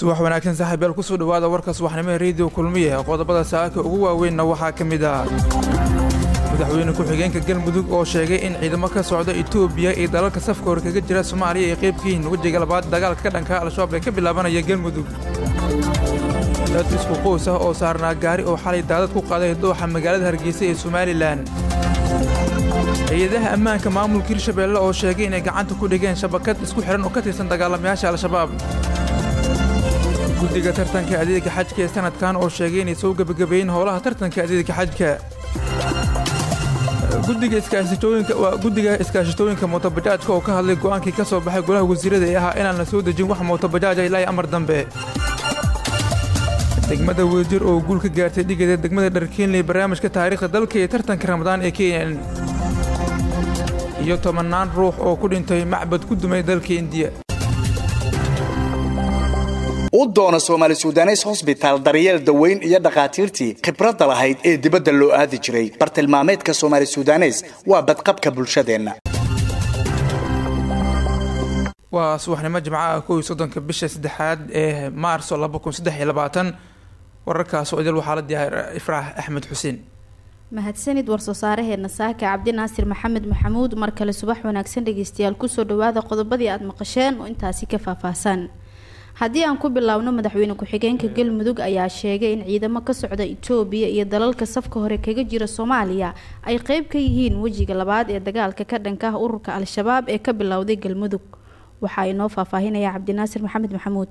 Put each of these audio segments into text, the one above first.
subax wanaagsan saaxiibayaal ku soo dhawaada warka subaxnimo ee radio kulmiye qodobada saaka ugu waaweynna waxaa ka mid ah madaxweyne ku-xigeenka galmudug oo sheegay in ciidamo ka socda Itoobiya iyo dalalka safka hore kaga jira Soomaaliya ay qayb ka yihiin wajiga labaad dagaalka ka dhanka al-shabaab ee ka bilaabanaya galmudug dad isku qoys ah oo saarnaa gaari oo xalay daadad ku qaaday dooxa magaalada Hargeysa ee Somaliland hay'adaha ammaanka maamulka Hirshabelle oo sheegay inay gacanta ku dhigeen shabakad isku xiran oo ka tirsan dagaalamayaasha al-shabaab guddiga tartanka adeegga xajka ee sanadkan oo sheegay inay soo gabagabeeyeen howlaha tartanka adeegga xajka guddiga iskaashatooyinka mootobajaajka oo ka hadlay go'aankii ka soo baxay golaha wasiirada ee ahaa inaan la soo dejin wax mootobajaaj ilaa amar dambe degmada Weejir oo guul ka gaartay dhigeeda degmada Dharkiinley barnaamijka taariikhda dalka ee tartanka Ramadaan ee Kenya iyo 10 ruux oo ku dhintay macbad ku dumay dalka India u doona Soomaali Suudaneys Hospital daryeel daweyn iyo dhaqaatiirtii khibrada lahayd ee dibadda loo aadi jiray bartilmaameedka Soomaali Suudaneys waa badqabka bulshadeena waa subaxnimo Jimcaha 13 bisha 3 ee Maarso 2023 wararkaas oo idil waxaa la diyaar Ifraax Axmed Xuseen mahadsanid warsoosaaraheena saaka Cabdi Naasir Maxamed Maxamuud mar kale subax wanaagsan dhageystayaal ku soo dhawaada qodobadii aad maqasheen oo intaasi ka faahfaahsan haddii aan ku bilaawno madaxweyne ku-xigeenka galmudug ayaa sheegay in ciidamo ka socda Itoobiya iyo dalalka safka hore kaga jira Soomaaliya ay qayb ka yihiin wajiga labaad ee dagaalka ka dhanka ah ururka al-shabaab ee ka bilowday galmudug waxa ay noo faahfaahinaya Cabdi Naasir Maxamed Maxamuud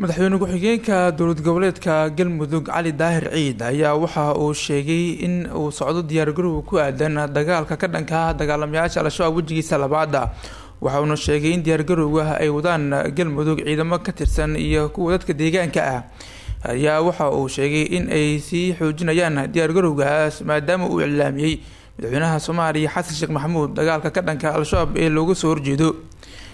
madaxweyne ku-xigeenka dowlad goboleedka galmudug Cali Daahir Ciid ayaa waxa uu sheegay in uu socdo diyaar garow ku aadan dagaalka ka dhanka ah dagaalamayaasha al-shabaab wajigiisa labaad waxa uu sheegay in diyaar garowga ay wadaan galmudug ciidamo ka tirsan iyo kuwa dadka deegaanka ah ayaa waxa uu sheegay in ay sii xoojinayaan diyaar garowgaas maadaama uu ilaamiyay madaxweynaha Soomaaliya Xasan Sheekh Maxamuud dagaalka ka dhanka al-shabaab ee looga soo horjeedo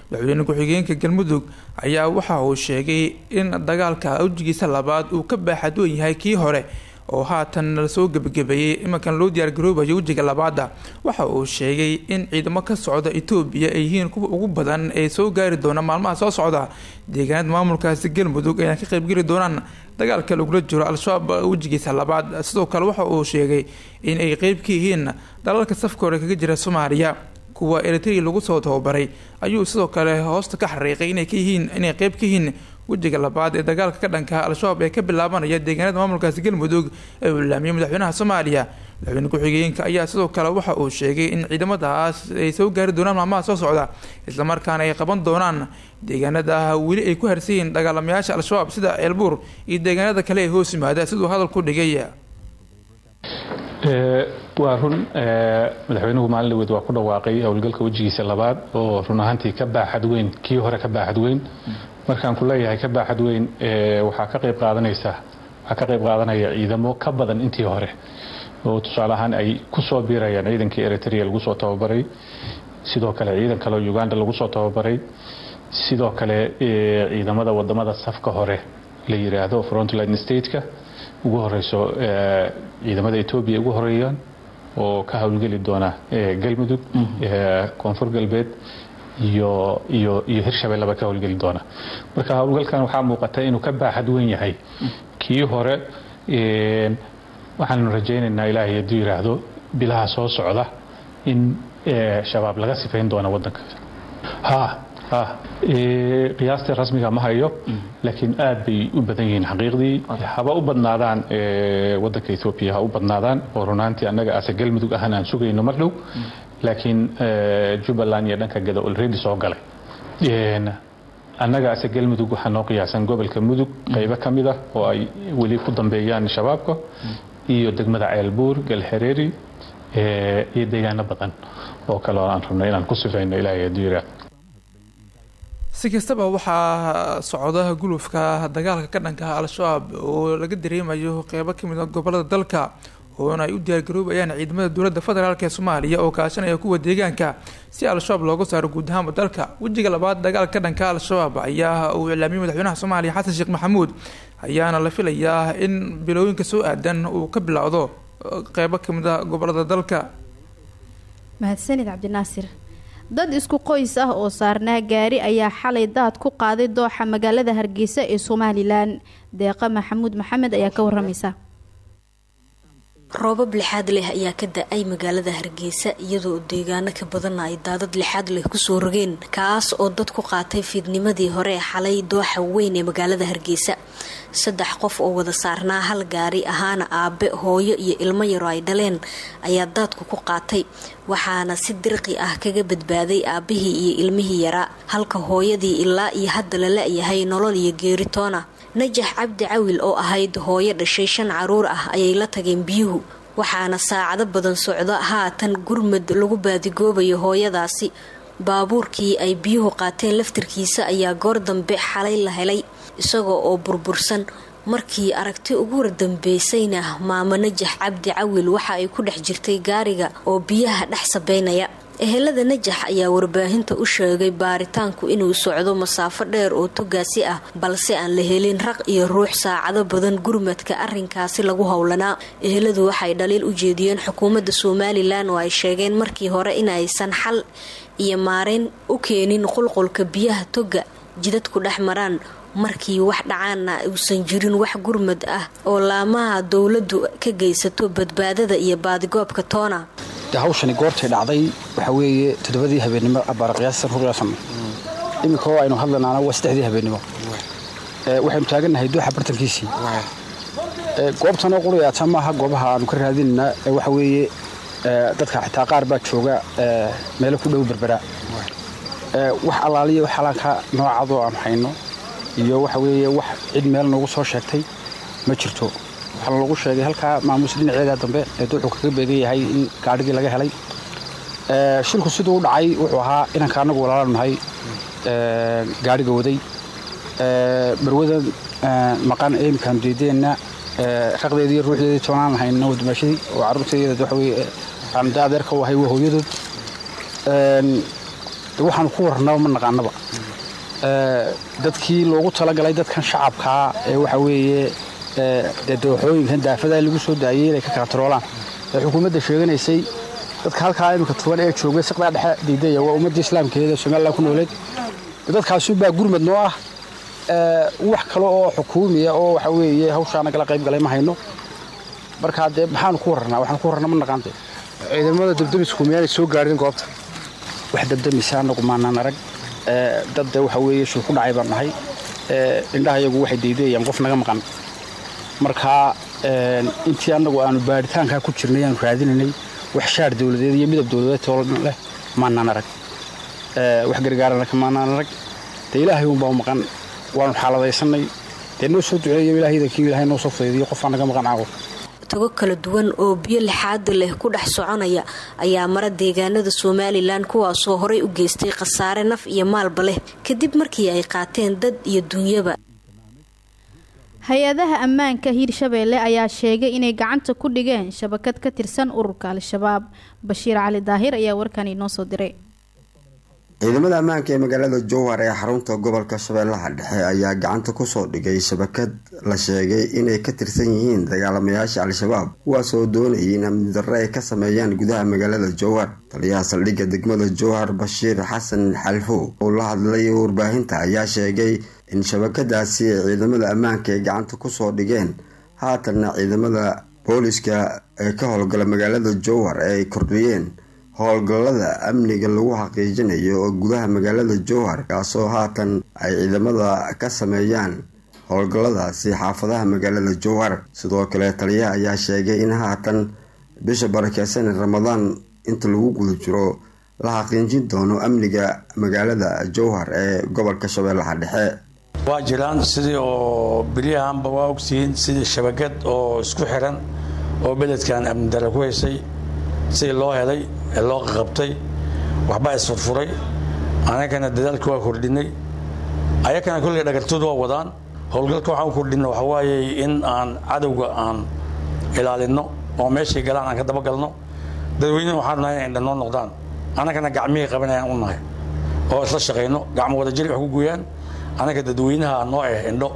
madaxweyne ku-xigeenka galmudug ayaa waxa uu sheegay in dagaalka wajigiisa labaad uu ka baaxad weyn yahay kii hore oo haatan la soo gabagabeeyay imankan loo diyaar garoobayo wajiga labaad waxa uu sheegay in ciidamo ka socda Itoobiya ay yihiin kuwa ugu badan ee soo gaari doona maalmaha soo socda deegaanada maamulkaasi galmudug ay ka qayb geli doonaan dagaalka lagula jiro al-shabaab wajigiisa labaad sidoo kale waxa uu sheegay in ay qayb ka yihiin dalalka safka hore kaga jira Soomaaliya kuwa Eritrea lagu soo tababaray ayuu sidoo kale hoosta ka xariiqay inay qayb ka yihiin wajiga labaad ee dagaalka ka dhanka al-shabaab ee ka bilaabanaya deegaanada maamulkaasi galmudug ee uu ilaamiyay madaxweynaha Soomaaliya madaxweyne ku-xigeenka ayaa sidoo kale waxa uu sheegay in ciidamadaas ay soo gaari doonaan maalmaha soo socda isla markaana ay qaban doonaan deegaanada weli ay ku harsan yihiin dagaalamayaasha al-shabaab sida Eelbuur iyo deegaanada kale ee hoos yimaada sidoo hadal ku dhigay waa run madaxweynuhu maalin weyd waa ku dhawaaqay howlgalka wajigiisa labaad oo run ahaantii ka baaxad weyn kii hore ka baaxad weyn markaan ku leeyahay ka baaxad weyn waxaa ka qayb qaadanaya ciidamo ka badan intii hore oo tusaale ahaan ay ku soo biirayaan ciidankii Eritrea lagu soo tababaray sidoo kale ciidan kale oo Uganda lagu soo tababaray sidoo kale ciidamada wadamada safka hore la yiraahdo frontline state-ka ugu horeyso ciidamada Itoobiya ugu horeeyaan oo ka hawlgali doona galmudug koonfur galbeed iyo Hirshabelle ka hawlgali doona marka hawlgalkan waxa muuqata inuu ka baaxad weyn yahay kii hore waxaan rajaynaynaa Ilaahay hadii yiraahdo bilaha soo socda in shabaab laga sifayn doona wadanka qiyaasta rasmiga ma hayo laakiin aad bay u badan yihiin xaqiiqdii haba u badnaadaan wadanka Itoobiya ha u badnaadaan oo runaantii annaga as galmudug ahaan aan sugayno mar dhow laakiin Jubbaland iyo dhanka gada already soo galay annaga as galmudug waxa noo qiyaasan gobolka mudug qaybo kamid ah oo ay wali ku dambeeyaan shabaabka iyo degmada Eelbuur Galhareeri iyo deegaano badan oo kale aan rabnay inaan ku sifayno Ilaahay diira si kastaba waxaa socda gulufka dagaalka ka dhanka al-shabaab oo laga dareemayo qaybo kamid ah gobolada dalka oo ay u diyaar garoobayaan ciidamada dowladda federaalka ee Soomaaliya oo kaashanaya kuwa deegaanka si al-shabaab looga saaro guud ahaan dalka wajiga labaad dagaalka ka dhanka al-shabaab ayaa uu ilaamiyay madaxweynaha Soomaaliya Xasan Sheekh Maxamuud ayaana la filayaa in bilowyinka soo aadan uu ka bilowdo qaybo kamid ah gobolada dalka mahadsanid Cabdi Naasir dad isku qoys ah oo saarnaa gaari ayaa xalay daad ku qaaday dooxa magaalada Hargeysa ee Somaliland. Deeqa Maxamuud Maxamed ayaa ka waramaysa. roobab lixaad leh ayaa ka da'ay magaalada Hargeysa iyadoo deegaano ka badan ay daadad lixaad leh ku soo rogeen kaas oo dad ku qaatay fiidnimadii hore xalay dooxa weyn ee magaalada Hargeysa. 3 qof oo wada saarnaa hal gaari ahaana aabe hooyo iyo ilmo yar ay dhaleen ayaa daadku ku qaatay waxaana si dirqi ah kaga badbaaday aabihii iyo ilmihii yara halka hooyadii ilaa iyo hadda la la'yahay nolol iyo geeri toona. Najax Cabdi Cawil oo ahayd hooyo dhashay 5 caruur ah ayay la tageen biyuhu waxaana saacado badan socda haatan gurmad lagu baadigoobayo hooyadaasi. baabuurkii ay biyuhu qaateen laftirkiisa ayaa goor dambe xalay la helay isagoo oo burbursan markii aragti ugu dambeysayna maama Najax Cabdi Cawil waxa ay ku dhex jirtay gaariga oo biyaha dhex sabeynaya. ehelada Najax ayaa warbaahinta u sheegay baaritaanku inuu socdo masaafo dheer oo togaasi ah balse aan la helin raq iyo ruux saacado badan gurmadka arrinkaasi lagu howlanaa. eheladu waxay dhaliil u jeediyeen xukuumadda Somaliland oo ay sheegeen markii hore in aysan xal iyo maareen u keenin qulqulka biyaha toga jidadku dhex maraan markii wax dhacaana uusan jirin wax gurmad ah oo laamaha dawladdu ka geysato badbaadada iyo baadigoobka toona. hawshani goortay dhacday waxa weeye 7 habeenimo abaar qiyaastan ruuxsan imika oo aynu hadlanaana waa 3 habeenimo waxaynu taaganahay dooxa bartankiisii goobtan oo qoriyaata maaha goobaha aanu ka raadinayna waxa weeye dadka xitaa qaar baa jooga meel ku dhow berbera wax alaaliyo wax alaanka noocado aan hayno iyo waxa weeye wax cid meel noogu soo sheegtay ma jirto. waxaa lagu sheegay halka maamuus dhinaceeda dambe ee duuxu kaga beegan yahay in gaadhigii laga helay. shilku sidoo u dhacay wuxuu ahaa inanka anagu walaalanahay gaadhiga waday barwada maqan eemkan deedeena raqdeedii ruuxdeedii toonaan hayna wadmaashadii oo caruurteeda waxa weeye aan daadeerka u ahay hooyadood waxaan ku warnaa ma naqaanaba dadkii loogu talagalay dadkan shacabka ee waxa weeye dooxooyinkan daafada lagu soo daayay inay ka kantaroolaan xukuumadda sheeganaysay dadka halka imika tuban ee joogay saqda dhexe diidaya waa ummadda islaamkeeda Soomaaliland ku nooleed dadkaas baa gurmad noo ah wax kale oo xukuumiya oo waxa weeye hawshaana kala qayb galay ma hayno marka maxaan ku warnaa waxaan ku warnaa ma naqaantay ciidamada dabdamisku miyay soo gaareen goobta wax dabdamisaan ugu maanaan arag dad waxa weeye shil ku dhacay baan nahay indhaha iyagu waxay diidayaan qof naga maqan marka intii anagu aanu baaritaanka ku jirnay aan raadinay wax shaar dawladeed iyo midab dawladeed toolna leh maanaan arag wax gargaarana kama arag ilaahay uu baa maqan waan xaaladaysanay noo soo duceeyo ilaahay noo soo faydiyo qof anaga maqan aago. tago kala duwan oo biyo lixaad leh ku dhex soconaya ayaa mara deegaanada Somaliland kuwaasoo horey u geystay khasaare naf iyo maalba leh kadib markii ay qaateen dad iyo dunyaba. hay-adaha ammaanka Hiirshabeelle ayaa sheegay inay gacanta ku dhigeen shabakad ka tirsan ururka Al-Shabaab. Bashiir Cali Daahir ayaa warkan inoo soo diray. ciidamada ammaanka ee magaalada Jowhar ee xarunta gobolka Shabeellaha Dhexe ayaa gacanta ku soo dhigay shabakad la sheegay inay ka tirsan yihiin dagaalamayaasha Al-Shabaab kuwaasoo doonayay in amni darro ay ka sameeyaan gudaha magaalada Jowhar. taliyaha saldhigga degmada Jowhar Bashiir Xasan Xalfo oo la hadlay warbaahinta ayaa sheegay in shabakadaasi ciidamada ammaanka ay gacanta ku soo dhigeen haatanna ciidamada booliska ee ka howlgala magaalada Jowhar ay kordhiyeen howlgallada amniga lagu xaqiijinayo oo gudaha magaalada Jowhar kaasoo haatan ay ciidamada ka sameeyaan howlgalladaasi xaafadaha magaalada Jowhar. sidoo kale taliyaha ayaa sheegay in haatan bisha barakeysan Ramadaan inta lagu guda jiro la xaqiijin doono amniga magaalada Jowhar ee gobolka Shabeellaha Dhexe. waa jiraan sidii oo biliyahanba waa ogsiin sidii shabakad oo isku xiran oo beledkan amni darro ku haysay sidii loo helay loo qabtay waxba isfurfuray anagana dadaalka waa kordhinay ayakana kulli dhagartoodu waa wadaan howlgalka waxaan kordhinay waxa waaye in aan cadowga aan ilaalino oo meeshii galaan aan ka daba galno dadweynaha waxaan nahay in dhanoo noqdaan anagana gacmihii qabanayaan u nahay oo isla shaqeyno gacmo wada jir wax ku gooyaan anaga dadweynaha noo indho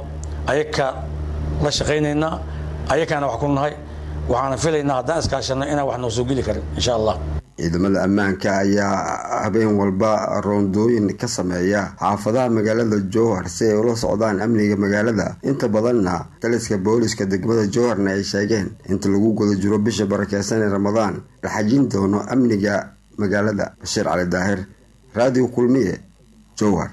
ayaka la shaqeynayna ayakana wax ku nahay waxaan filaynaa haddaan iskaashano inaan wax noo soo geli karin insha Allah. ciidamada ammaanka ayaa habeen walba roondooyin ka sameeya xaafadaha magaalada jowhar si ay ula socdaan amniga magaalada. inta badanna taliska booliska degmada jowharna ay sheegeen inta lagu guda jiro bisha barakeysan ee ramadaan la xajin doono amniga magaalada. Bashiir Cali Daahir, Radio Kulmiye, Jowhar.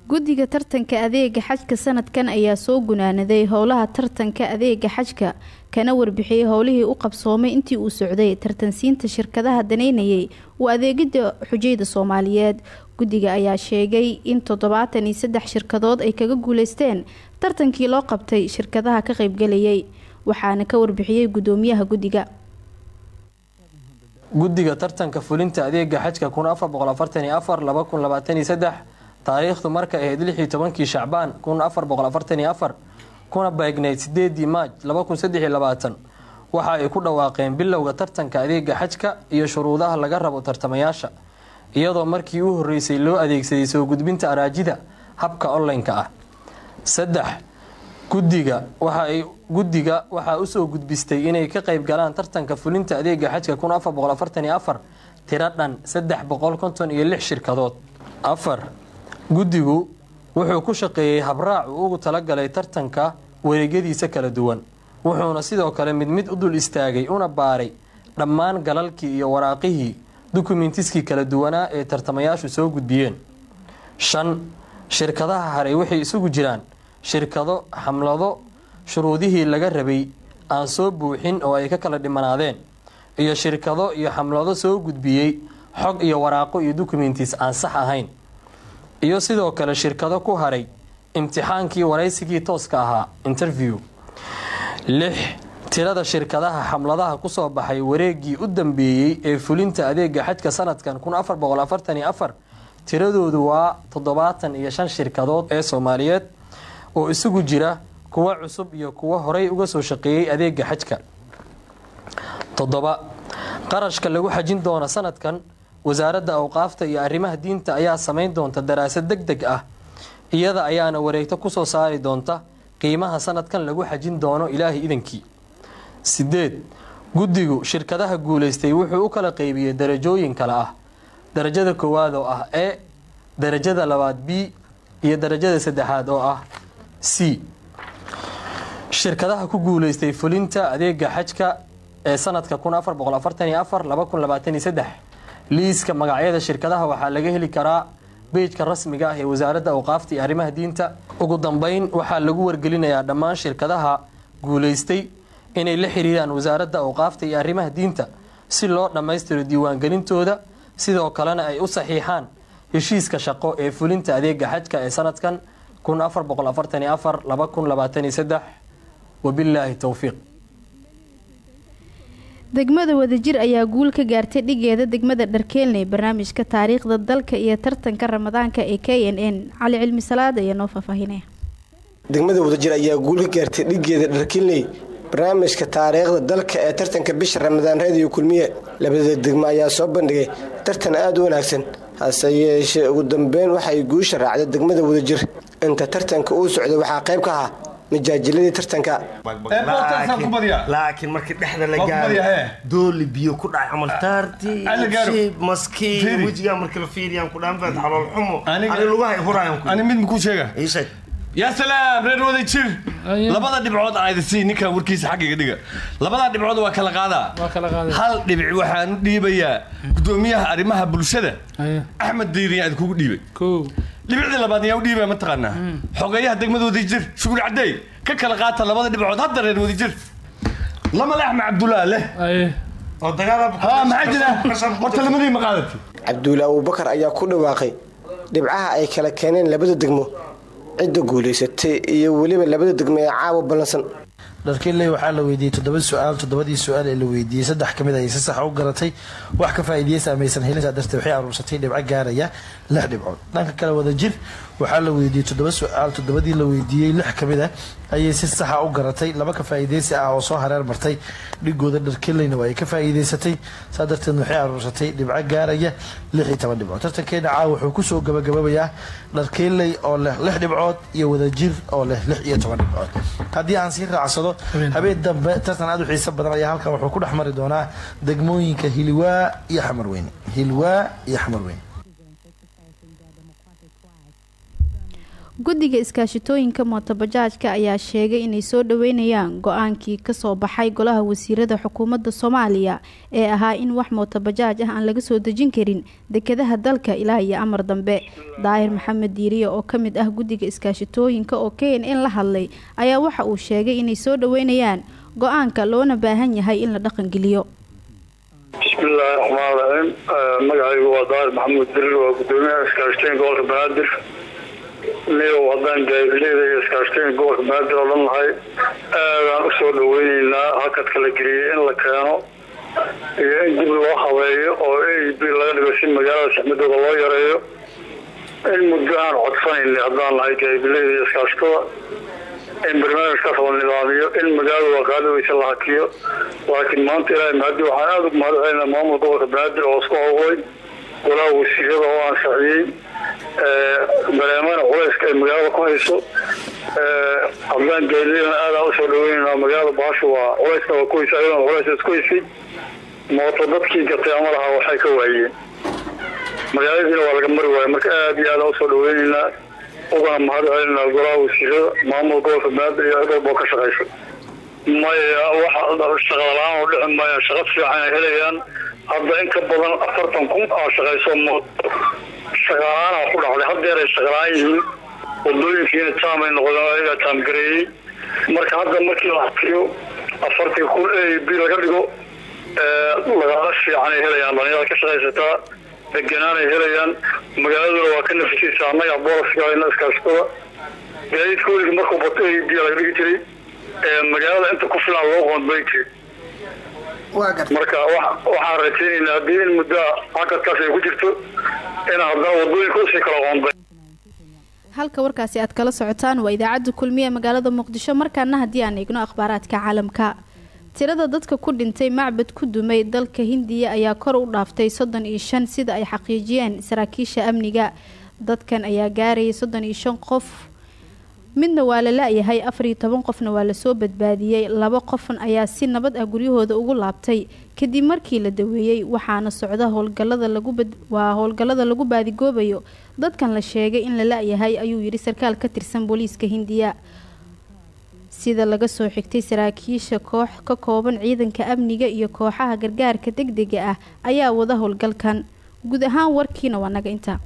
guddiga tartanka adeega xajka sanadkan ayaa soo gunaanaday howlaha tartanka adeega xajka kana warbixiyay howlihii u qabsoomay intii uu socday tartansiinta shirkadaha daneynayay uu adeegida xujayda Soomaaliyeed. guddiga ayaa sheegay in 73 shirkadood ay kaga guuleysteen tartankii loo qabtay shirkadaha ka qaybgalayay, waxaana ka warbixiyay gudoomiyaha guddiga. guddiga tartanka fulinta adeega xajka 1444-2023 taariikhdu marka ahayd 16 Shacbaan 1444 kuna beegnayd 8 Maaj 2023 waxa ay ku dhawaaqeen bilowga tartanka adeega xajka iyo shuruudaha laga rabo tartamayaasha, iyadoo markii uu horeysay loo adeegsaday soo gudbinta araajida habka online-ka ah. 3 guddiga waxa uu soo gudbistay inay ka qayb galaan tartanka fulinta adeega xajka 1444 tiro dhan 356 shirkadood. 4 guddigu wuxuu ku shaqeeyay habraac uu ugu talagalay tartanka wareegyadiisa kala duwan, wuxuuna sidoo kale mid u dul istaagay una baaray dhammaan galalkii iyo waraaqihii dukumentiskii kala duwanaa ee tartamayaashu soo gudbiyeen. 5 shirkadaha haray waxay isugu jiraan shirkado xamlado shuruudihii laga rabay aan soo buuxin oo ay ka kala dhimanaadeen, iyo shirkado iyo xamlado soo gudbiyey xog iyo waraaqo iyo dukumentis aan sax ahayn, iyo sidoo kale shirkado ku haray imtixaankii waraysigii tooska ahaa interview. 6 tirada shirkadaha xamladaha ku soo baxay wareegii u dambeeyay ee fulinta adeega xajka sanadkan 1444 tiradoodu waa 75 shirkadood ee Soomaaliyeed oo isugu jira kuwa cusub iyo kuwa horay uga soo shaqeeyay adeega xajka. 7 qarashka lagu xajin doono sanadkan wasaaradda awqaafta iyo arrimaha diinta ayaa sameyn doonta daraasad degdeg ah, iyada ayaana wareegto ku soo saari doonta qiimaha sanadkan lagu xajin doono ilaahi idankii. 8 guddigu shirkadaha guuleystay wuxuu u kala qaybiyay darajooyin kala ah: darajada koowaad oo ah A, darajada labaad B, iyo darajada saddexaad oo ah C. shirkadaha ku guuleystay fulinta adeega xajka ee sanadka 1444-2023 liiska magacyada shirkadaha waxaa laga heli karaa page-ka rasmiga ah ee wasaaradda awqaafta iyo arrimaha diinta. ugu dambeyn waxaa lagu wargelinayaa dhammaan shirkadaha guuleystay inay la xiriiraan wasaaradda awqaafta iyo arrimaha diinta si loo dhammaystiro diiwaangelintooda, sidoo kalena ay u saxiixaan heshiiska shaqo ee fulinta adeega xajka ee sanadkan 1444-2023. wabilaahi towfiiq. degmada Wadajir ayaa guul ka gaartay dhigeeda degmada Dharkeelney barnaamijka taariikhda dalka iyo tartanka Ramadaanka ee KNN. Cali Cilmi Salaad ayaa noo faahfaahinaya. degmada Wadajir ayaa guul ka gaartay dhigeeda Dharkeelney barnaamijka taariikhda dalka ee tartanka bisha Ramadaan. Radio Kulmiye labada degmo ayaa soo bandhigay tartan aad u wanaagsan, hase yeeshee ugu dambeyn waxay guusha raacday degmada Wadajir. inta tartanka uu socday waxaa qayb ka ahaa majaajiladii tartanka, laakiin markii dhexda la gaaray dooli biyo ku dhacay amal taarti shey maskiin wajiga markii la fiiriyaan ku dhaanfad xalool xumo ani lugahay hurayaan ku ani mid ku sheega isay يا سلام رير ودajir labada dhibcood aydasi ninka warkiisa xaqiiqa dhiga labada dhibcood waa kala qaada hal dhibic waxaan dhiibayaa gudoomiyaha arimaha bulshada Axmed Diiri aad kugu dhiibay dhibicda labaad yaa u dhiibay ma taqaana xogayaha degmada wadajir shughul caday ka kala qaata labada dhibcood hadda reer wadajir lama la Axmed Abdullaah leh oo dagaalada ma jira horta lamadii ma qaadatay Abdullaah Abu Bakar ayaa ku dhawaaqay dhibcaha ay kala keeneen labada degmo cid guuleysatay iyo waliba labada degmo ee caawa balansan. Dharkeelney waxaa la weydiiyay 7 su'aal 7 su'aal ee la weydiiyay 3 kamid ah ay si sax u garatay wax ka faa'iideysan samaysan helisa darteed waxay aruursatay dhibco gaaraya 6 dhibcood. dhanka kale Wadajir waxaa la weydiiyay 7 su'aal 7 la weydiiyay 6 kamid ah ayay si sax u garatay 2 ka faa'iideysi ah oo soo hareer martay dhigooda. Dharkeelneyna way ka faa'iideysatay sadarteed waxay aruursatay dhibco gaaraya 16 dhibcood. tartankeena caawa wuxuu ku soo gabagabayaa Dharkeelney oo leh 6 dhibcood iyo Wadajir oo leh 16 dhibcood. haddii aan si raacsado habeen dambe tartan aad u xiiso badan ayaa halkan wuxuu ku dhex mari doonaa degmooyinka Hilwaa iyo Xamarweyne guddiga iskaashitooyinka mootobajaajka ayaa sheegay inay soo dhaweynayaan go-aankii kasoo baxay golaha wasiirada xukuumadda Soomaaliya ee ahaa in wax mootobajaaj ah aan laga soo dejin karin dekedaha dalka ilaa iyo amar dambe. Daahir Maxamed Diiriye oo kamid ah guddiga iskaashitooyinka oo KNN la hadlay ayaa waxa uu sheegay inay soo dhaweynayaan go-aanka loona baahan yahay in la dhaqan geliyo. Bismillaahi Raxmaani Raxiim. Magacaygu waa Daahir Maxamed Diiriye oo gudoomiyaha iskaashitooyinka gobolka Banaadir. niyow haddaan gaadiidleyda iyo iskaashitooyinka gobolka Banaadir oo dhan nahay aadaan usoo dhaweyneynaa hakadka la geliyey in la keeno iyo in dib loo habeeyo oo AIB laga dhigo si magaalada saxmadooda loo yareeyo in muddo aan codsanayna haddaan nahay gaadiidleyda iyo iskaashitada in barnaamijkaas la nidaamiyo in magaalada qaadaweysa la hakiyo laakiin maanta ilaahay mahadi waxaan aada ugu mahadcelinaynaa maamulka gobolka Banaadir oo isku howlay golaha wasiirada oo ansixiyey barnaamijka culayska ee magaalada ku hayso haddaan gaadiidleyda aada usoo dhaweyneynaa magaalada baashu waa culayska waa ku haysa ayadoo culays isku haysay mooto dadkii gatay ama lahaa waxay ka waayeen magaaladiina waa laga mari waayay marka aada iyo aada usoo dhaweyneynaa ugana mahadcelinaa golaha wasiirada maamulka gobolka Banaadir iyo cid walba oo ka shaqaysa maya waxa shaqo la-aan oo dhicin maya shaqo fiican ay helayaan hadda in ka badan 40,000 oo shaqayso mooto shaqaalaha ku dhacday haddeer ay shaqalaan yihiin wadooyinkiina taamay noqdeen ayaga taamgareeyey marka hadda markii la hakiyo 40,000 AIB laga dhigo lagala fiican ay helayaan dhalinyarada ka shaqaysataa deganaan ay helayaan magaaladuna waa ka nafisaysa annaga booliska ina iskaashatada gaadiidka weliga markuu bato AIB laga dhigi jiray magaalada inta ku filan loo qoonbay jiray marka waxaan rajaynaynaa haddii in muddo hakadkaas ay ku jirto in haddana wadooyinka usii kala qoonbay. halka warkaasi aad kala socotaan waa idaacadda kulmiye magaalada Muqdisho. markaana haddii aan eegno akhbaaraadka caalamka, tirada dadka ku dhintay macbad ku dumay dalka Hindiya ayaa kor u dhaaftay 35 sida ay xaqiijiyeen saraakiisha amniga. dadkan ayaa gaarayay 35 qof, midna waa la laayahay 14 qofna waa la soo badbaadiyay. 2 qof ayaa si nabad ah guryahooda ugu laabtay kadib markii la daweeyay, waxaana socda howlgallada lagu baadigoobayo dadkan la sheegay in la laayahay, ayuu yiri sarkaal ka tirsan booliiska Hindiya. sida laga soo xigtay saraakiisha koox ka kooban ciidanka amniga iyo kooxaha gargaarka degdega ah ayaa wada howlgalkan. guud ahaan warkiina waa naga inta.